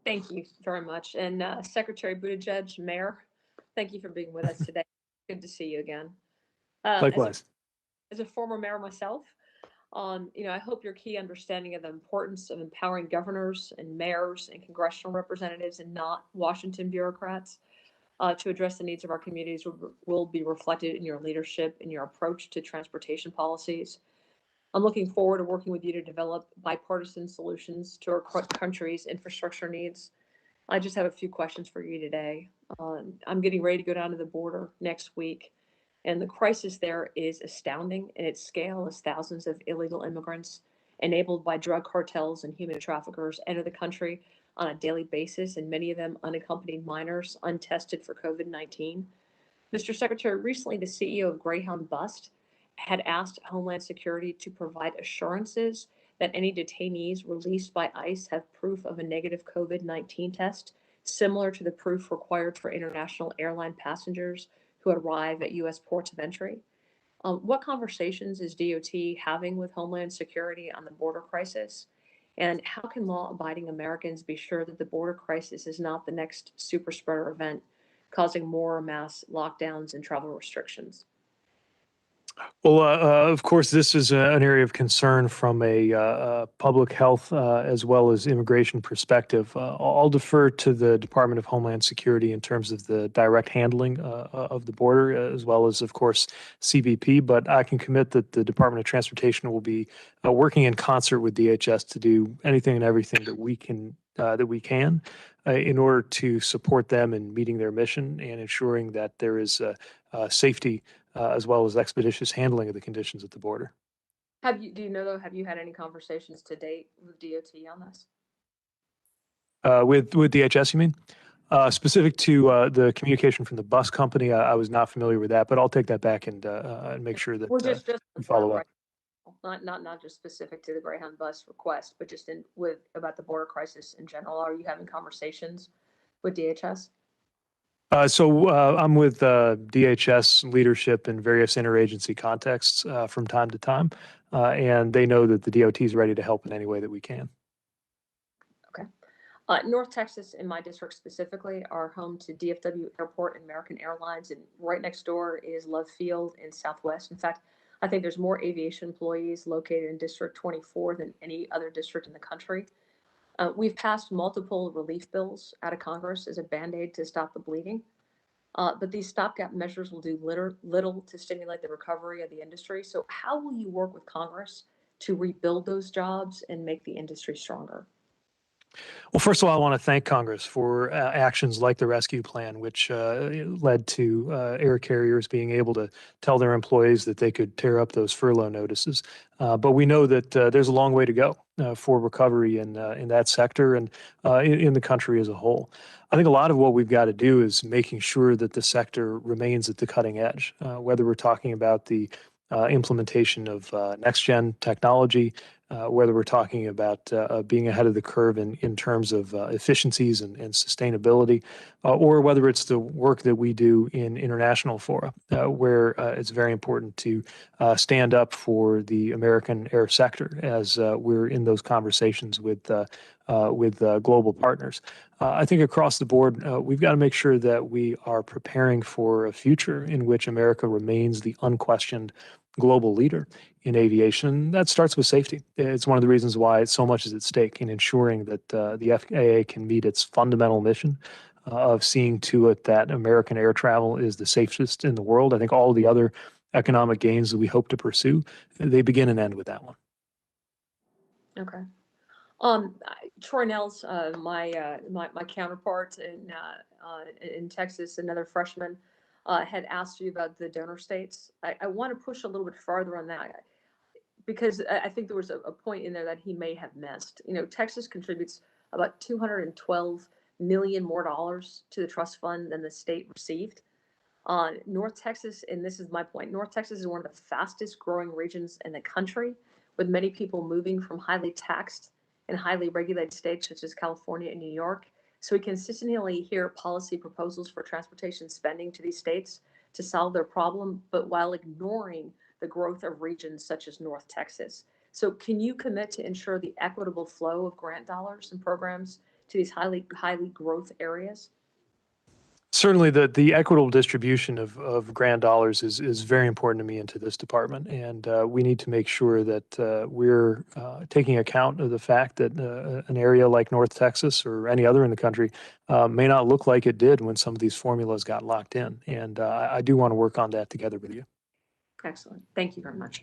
Thank you very much. And Secretary Buttigieg, Mayor, thank you for being with us today. Good to see you again. Um, as a Likewise. as a former mayor myself, I hope your key understanding of the importance of empowering governors and mayors and congressional representatives and not Washington bureaucrats to address the needs of our communities will be reflected in your leadership and your approach to transportation policies. I'm looking forward to working with you to develop bipartisan solutions to our country's infrastructure needs. I just have a few questions for you today. I'm getting ready to go down to the border next week, and the crisis there is astounding in its scale as thousands of illegal immigrants enabled by drug cartels and human traffickers enter the country on a daily basis, and many of them unaccompanied minors untested for COVID 19. Mr. Secretary, recently the CEO of Greyhound Bus had asked Homeland Security to provide assurances that any detainees released by ICE have proof of a negative COVID 19 test, similar to the proof required for international airline passengers who arrive at U.S. ports of entry. What conversations is DOT having with Homeland Security on the border crisis? And how can law abiding Americans be sure that the border crisis is not the next super spreader event causing more mass lockdowns and travel restrictions? Well, of course, this is an area of concern from a public health as well as immigration perspective. I'll defer to the Department of Homeland Security in terms of the direct handling of the border, as well as, of course, CBP. But I can commit that the Department of Transportation will be working in concert with DHS to do anything and everything that we can in order to support them in meeting their mission and ensuring that there is safety as well as expeditious handling of the conditions at the border. Do you know though, have you had any conversations to date with DOT on this? With DHS, you mean? Specific to the communication from the bus company, I was not familiar with that, but I'll take that back and make sure Or that just we the border follow up. crisis, not just specific to the Greyhound bus request, but just in with about the border crisis in general. Are you having conversations with DHS? I'm with DHS leadership in various interagency contexts from time to time, and they know that the DOT is ready to help in any way that we can. Okay. North Texas, in my district specifically, are home to DFW Airport and American Airlines, and right next door is Love Field in Southwest. In fact, I think there's more aviation employees located in District 24 than any other district in the country. We've passed multiple relief bills out of Congress as a band aid to stop the bleeding. But these stopgap measures will do little to stimulate the recovery of the industry. So, how will you work with Congress to rebuild those jobs and make the industry stronger? Well, first of all, I want to thank Congress for actions like the rescue plan, which led to air carriers being able to tell their employees that they could tear up those furlough notices. But we know that there's a long way to go for recovery in that sector and in the country as a whole. I think a lot of what we've got to do is making sure that the sector remains at the cutting edge, whether we're talking about the implementation of next gen technology, whether we're talking about being ahead of the curve in terms of efficiencies and sustainability, or whether it's the work that we do in international fora, where it's very important to stand up for the American air sector as we're in those conversations with global partners. I think across the board, we've got to make sure that we are preparing for a future in which America remains the unquestioned global leader in aviation. That starts with safety. It's one of the reasons why so much is at stake in ensuring that the FAA can meet its fundamental mission of seeing to it that American air travel is the safest in the world. I think all the other economic gains that we hope to pursue, they begin and end with that one. Okay. Troy Nels, my counterpart in Texas, another freshman, had asked you about the donor states. I want to push a little bit farther on that because I think there was a point in there that he may have missed. Texas contributes about 212 million more dollars to the trust fund than the state received. North Texas, and this is my point, North Texas is one of the fastest growing regions in the country, with many people moving from highly taxed and highly regulated states such as California and New York. So we consistently hear policy proposals for transportation spending to these states to solve their problem, but while ignoring the growth of regions such as North Texas. So can you commit to ensure the equitable flow of grant dollars and programs to these highly growth areas? Certainly, the equitable distribution of grant dollars is very important to me and to this department, and we need to make sure that we're taking account of the fact that an area like North Texas or any other in the country may not look like it did when some of these formulas got locked in, and I do want to work on that together with you. Excellent. Thank you very much.